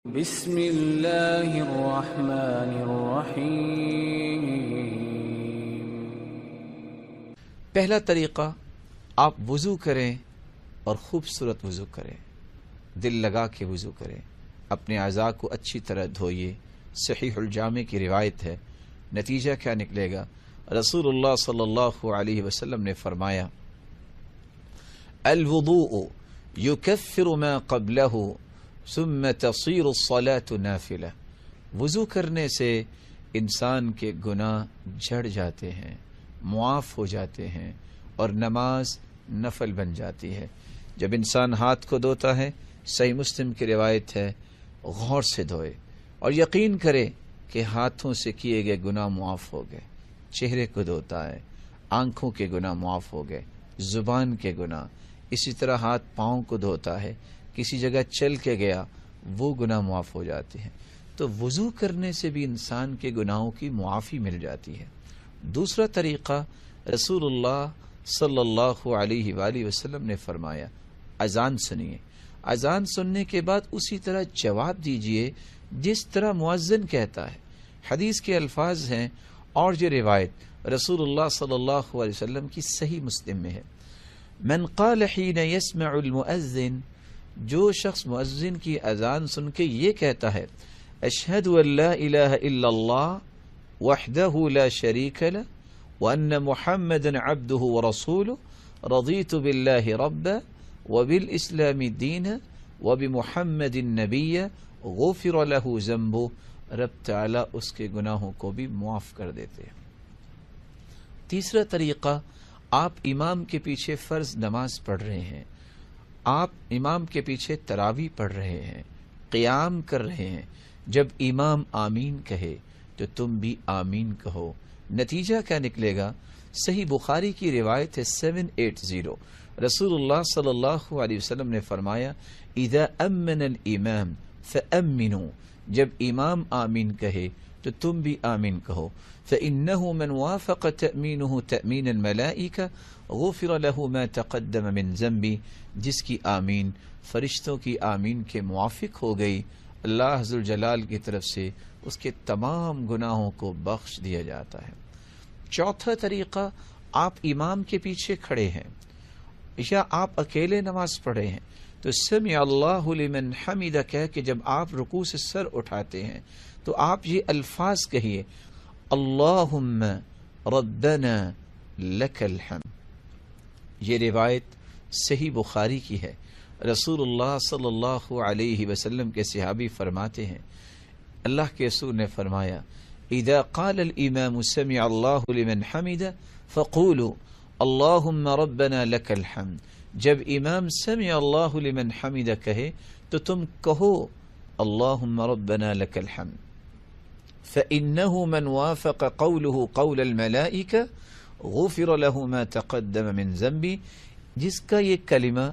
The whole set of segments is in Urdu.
بسم اللہ الرحمن الرحیم۔ پہلا طریقہ، آپ وضو کریں اور خوبصورت وضو کریں، دل لگا کے وضو کریں، اپنے اعضاء کو اچھی طرح دھوئیے۔ صحیح الجامع کی روایت ہے، نتیجہ کیا نکلے گا؟ رسول اللہ صلی اللہ علیہ وسلم نے فرمایا، الوضوء یکفر ما قبلہ ثم تصیر الصلاة نافلہ۔ وضو کرنے سے انسان کے گناہ جھڑ جاتے ہیں، معاف ہو جاتے ہیں اور نماز نفل بن جاتی ہے۔ جب انسان ہاتھ کو دھوتا ہے، صحیح مسلم کی روایت ہے، غور سے دھوئے اور یقین کرے کہ ہاتھوں سے کیے گئے گناہ معاف ہو گئے۔ چہرے کو دھوتا ہے، آنکھوں کے گناہ معاف ہو گئے، زبان کے گناہ، اسی طرح ہاتھ پاؤں کو دھوتا ہے، کسی جگہ چل کے گیا، وہ گناہ معاف ہو جاتے ہیں۔ تو وضو کرنے سے بھی انسان کے گناہوں کی معافی مل جاتی ہے۔ دوسرا طریقہ، رسول اللہ صلی اللہ علیہ وآلہ وسلم نے فرمایا، اذان سنیے، اذان سننے کے بعد اسی طرح جواب دیجئے جس طرح مؤذن کہتا ہے۔ حدیث کے الفاظ ہیں اور یہ روایت رسول اللہ صلی اللہ علیہ وسلم کی صحیح مسلم میں ہے، من قال حین یسمع المؤذن، جو شخص مؤذن کی اذان سن کے یہ کہتا ہے، اشہد ان لا الہ الا اللہ وحدہ لا شریک لہ وان محمدا عبدہ ورسولہ رضیت باللہ ربا وبالاسلام دینا وبمحمد نبیا غفر لہ ذنبہ، رب تعالی اس کے گناہوں کو بھی معاف کر دیتے ہیں۔ تیسرا طریقہ، آپ امام کے پیچھے فرض نماز پڑھ رہے ہیں، آپ امام کے پیچھے تراویح پڑھ رہے ہیں، قیام کر رہے ہیں، جب امام آمین کہے تو تم بھی آمین کہو۔ نتیجہ کیا نکلے گا؟ صحیح بخاری کی روایت ہے 780، رسول اللہ صلی اللہ علیہ وسلم نے فرمایا، اذا امن الامام فامنوا، جب امام آمین کہے تو تم بھی آمین کہو، فإنه من وافق تأمینه تأمین الملائکہ غفر له ما تقدم من ذنبی، جس کی آمین فرشتوں کی آمین کے موافق ہو گئی، اللہ عز الجلال کی طرف سے اس کے تمام گناہوں کو بخش دیا جاتا ہے۔ چوتھا طریقہ، آپ امام کے پیچھے کھڑے ہیں یا آپ اکیلے نماز پڑھے ہیں تو سمع اللہ لمن حمدہ کہہ کے جب آپ رکوع سے سر اٹھاتے ہیں تو آپ یہ الفاظ کہیے، اللہم ربنا لک الحمد۔ یہ روایت صحیح بخاری کی ہے، رسول اللہ صلی اللہ علیہ وسلم کے صحابی فرماتے ہیں، اللہ کے رسول نے فرمایا، اذا قال الامام سمع اللہ لمن حمدہ فقولوا اللہم ربنا لک الحمد، جب امام سمع اللہ لمن حمدہ کہے تو تم کہو اللہم ربنا لک الحمد، فإنه من وافق قوله قول الملائکہ غفر له ما تقدم من ذنبی، جس کا یہ کلمہ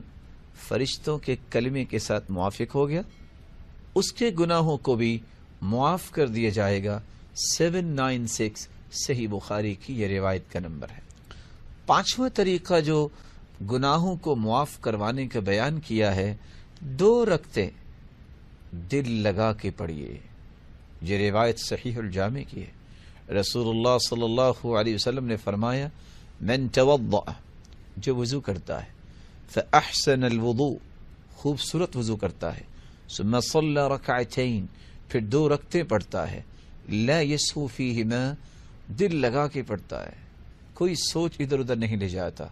فرشتوں کے کلمے کے ساتھ موافق ہو گیا، اس کے گناہوں کو بھی معاف کر دیا جائے گا۔ 796 صحیح بخاری کی یہ روایت کا نمبر ہے۔ پانچواں طریقہ جو گناہوں کو معاف کروانے کا بیان کیا ہے، 2 رکعتیں دل لگا کے پڑھیے۔ یہ روایت صحیح الجامع کی ہے، رسول اللہ صلی اللہ علیہ وسلم نے فرمایا، من توضأ، جو وضو کرتا ہے، فاحسن الوضوء، خوبصورت وضو کرتا ہے، ثم صلی رکعتین، پھر 2 رکعتیں پڑھتا ہے، لا یسہو فیہما، دل لگا کے پڑھتا ہے، کوئی سوچ ادھر ادھر نہیں لے جاتا۔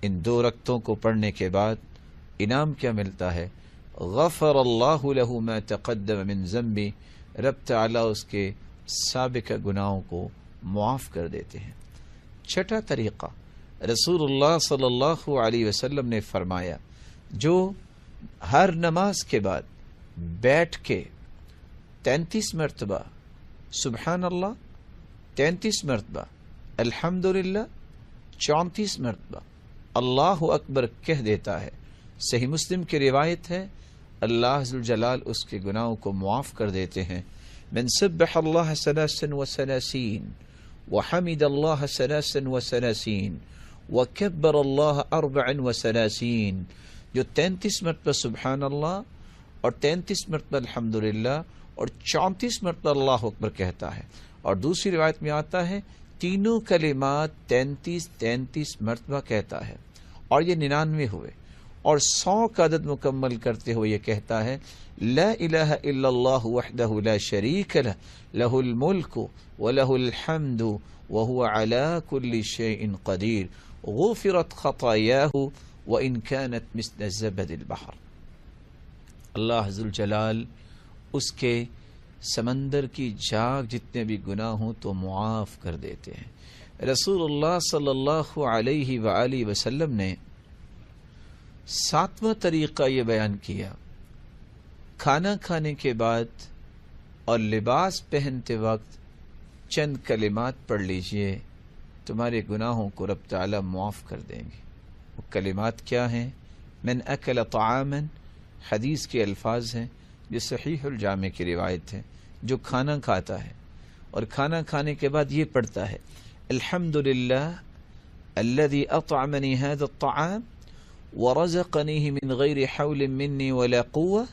ان 2 رکعتوں کو پڑھنے کے بعد انعام کیا ملتا ہے؟ غفر اللہ لہ ما تقدم من ذنبی، رب تعالی اس کے سابقہ گناہوں کو معاف کر دیتے ہیں۔ چھٹا طریقہ، رسول اللہ صلی اللہ علیہ وسلم نے فرمایا، جو ہر نماز کے بعد بیٹھ کے 33 مرتبہ سبحان اللہ، 33 مرتبہ الحمدللہ، 34 مرتبہ اللہ اکبر کہہ دیتا ہے، صحیح مسلم کی روایت ہے، اللہ عز الجلال اس کے گناہوں کو معاف کر دیتے ہیں۔ من سبح اللہ 33 وحمد اللہ 33 وکبر اللہ 34، جو 33 مرتبہ سبحان اللہ اور 33 مرتبہ الحمدللہ اور 34 مرتبہ اللہ اکبر کہتا ہے، اور دوسری روایت میں آتا ہے تینوں کلمات 33 مرتبہ کہتا ہے، اور یہ 99 ہوئے، اور 100 کا عدد مکمل کرتے ہوئے یہ کہتا ہے لا الہ الا اللہ وحدہ لا شریک لہ لہ الملک ولہ الحمد وهو على كل شيء قدیر غفرت خطاياه وإن كانت مثل زبد البحر۔ اللہ ذوالجلال اس کے سمندر کی جھاگ جتنے بھی گناہ ہوں تو معاف کر دیتے ہیں۔ رسول اللہ صلی اللہ علیہ وآلہ وسلم نے 7واں طریقہ یہ بیان کیا، کھانا کھانے کے بعد اور لباس پہنتے وقت چند کلمات پڑھ لیجئے، تمہارے گناہوں کو رب تعالی معاف کر دیں گے۔ وہ کلمات کیا ہیں؟ من اکل طعاما، حدیث کے الفاظ ہیں جو صحیح الجامع کی روایت ہے، جو کھانا کھاتا ہے اور کھانا کھانے کے بعد یہ پڑھتا ہے الحمدللہ الذي اطعمني هذا الطعام ورزقنيه من غیر حول مني ولا قوة،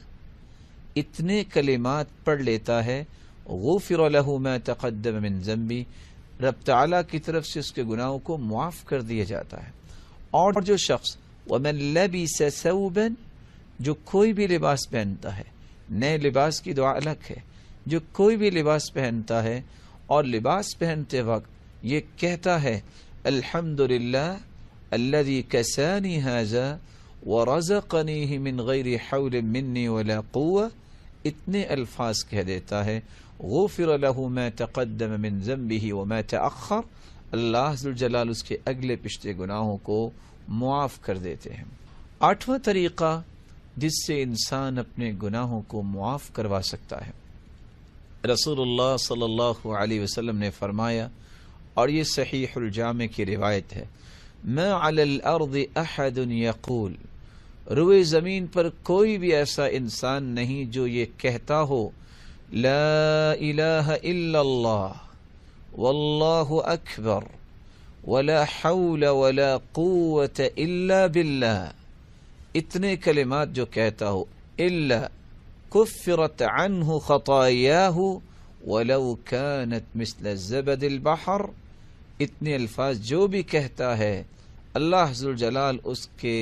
اتنے کلمات پڑھ لیتا ہے غفر له ما تقدم من ذنبی، رب تعالیٰ کی طرف سے اس کے گناہوں کو معاف کر دیا جاتا ہے۔ اور جو شخص ومن لبس ثوبا، جو کوئی بھی لباس پہنتا ہے، نئے لباس کی دعا الگ ہے، جو کوئی بھی لباس پہنتا ہے اور لباس پہنتے وقت یہ کہتا ہے الحمدللہ الذي كساني هذا ورزقنيه من غیر حول مني ولا قوة، اتنے الفاظ کہہ دیتا ہے غفر له ما تقدم من ذنبه وما تأخر، اللہ ذوالجلال اس کے اگلے پچھلے گناہوں کو معاف کر دیتے ہیں۔ 8واں طریقہ جس سے انسان اپنے گناہوں کو معاف کروا سکتا ہے، رسول اللہ صلی اللہ علیہ وسلم نے فرمایا، اور یہ صحیح الجامع کی روایت ہے، ما علی الارض احد یقول، روئے زمین پر کوئی بھی ایسا انسان نہیں جو یہ کہتا ہو لا الہ الا اللہ واللہ اکبر ولا حول ولا قوة الا باللہ، اتنے کلمات جو کہتا ہو الا کفرت عنہ خطایاہ ولو كانت مثل زبد البحر، اتنے الفاظ جو بھی کہتا ہے اللہ ذوالجلال اس کے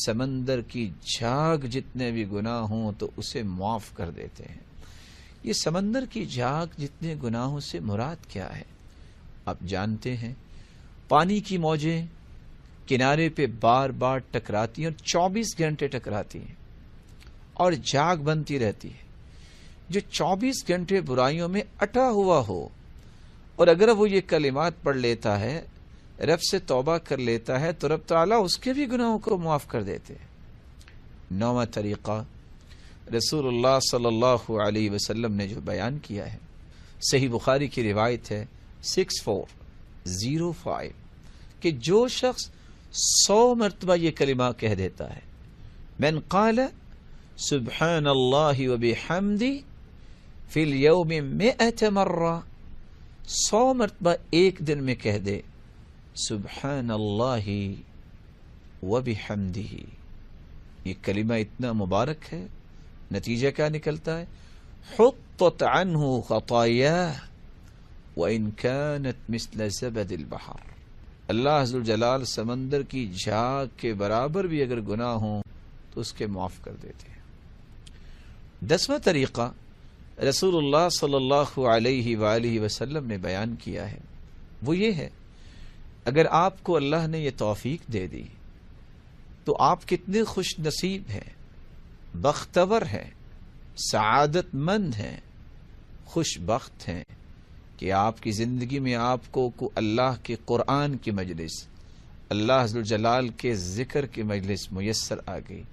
سمندر کی جھاگ جتنے بھی گناہ ہوں تو اسے معاف کر دیتے ہیں۔ یہ سمندر کی جھاگ جتنے گناہوں سے مراد کیا ہے؟ آپ جانتے ہیں پانی کی موجیں کنارے پہ بار بار ٹکراتی ہیں اور 24 گھنٹے ٹکراتی ہیں اور جھاگ بنتی رہتی ہے۔ جو 24 گھنٹے برائیوں میں اٹا ہوا ہو اور اگر وہ یہ کلمات پڑھ لیتا ہے، رب سے توبہ کر لیتا ہے، تو رب تعالیٰ اس کے بھی گناہوں کو معاف کر دیتے ہیں۔ 9واں طریقہ رسول اللہ صلی اللہ علیہ وسلم نے جو بیان کیا ہے، صحیح بخاری کی روایت ہے 6405، کہ جو شخص 100 مرتبہ یہ کلمہ کہہ دیتا ہے، من قال سبحان اللہ وبحمدہ فی اليوم 100 مرہ، 100 مرتبہ ایک دن میں کہہ دے سبحان اللہ وبحمدہ، یہ کلمہ اتنا مبارک ہے، نتیجہ کیا نکلتا ہے؟ حطت عنہ خطایاہ وإن كانت مثل زبد البحر، اللہ ذوالجلال سمندر کی جھاگ کے برابر بھی اگر گناہ ہوں تو اس کے معاف کر دیتے ہیں۔ 10واں طریقہ رسول اللہ صلی اللہ علیہ وآلہ وسلم نے بیان کیا ہے، وہ یہ ہے اگر آپ کو اللہ نے یہ توفیق دے دی تو آپ کتنے خوش نصیب ہیں، بختور ہیں، سعادت مند ہیں، خوش بخت ہیں کہ آپ کی زندگی میں آپ کو اللہ کے قرآن کی مجلس، اللہ ذوالجلال کے ذکر کی مجلس میسر آ گئی،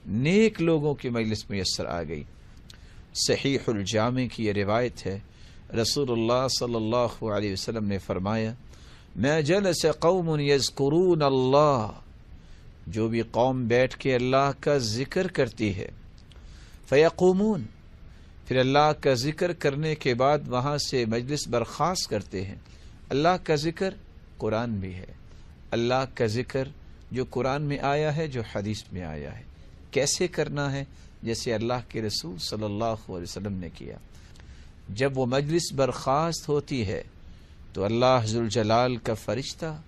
نیک لوگوں کی مجلس میسر آ گئی۔ صحیح الجامع کی یہ روایت ہے، رسول اللہ صلی اللہ علیہ وسلم نے فرمایا ما جلس قوم یذکرون اللہ، جو بھی قوم بیٹھ کے اللہ کا ذکر کرتی ہے، فیقومون، پھر اللہ کا ذکر کرنے کے بعد وہاں سے مجلس برخاست کرتے ہیں۔ اللہ کا ذکر قرآن بھی ہے، اللہ کا ذکر جو قرآن میں آیا ہے، جو حدیث میں آیا ہے، کیسے کرنا ہے؟ جیسے اللہ کے رسول صلی اللہ علیہ وسلم نے کیا۔ جب وہ مجلس برخاست ہوتی ہے تو اللہ ذوالجلال کا فرشتہ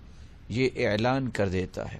یہ اعلان کر دیتا ہے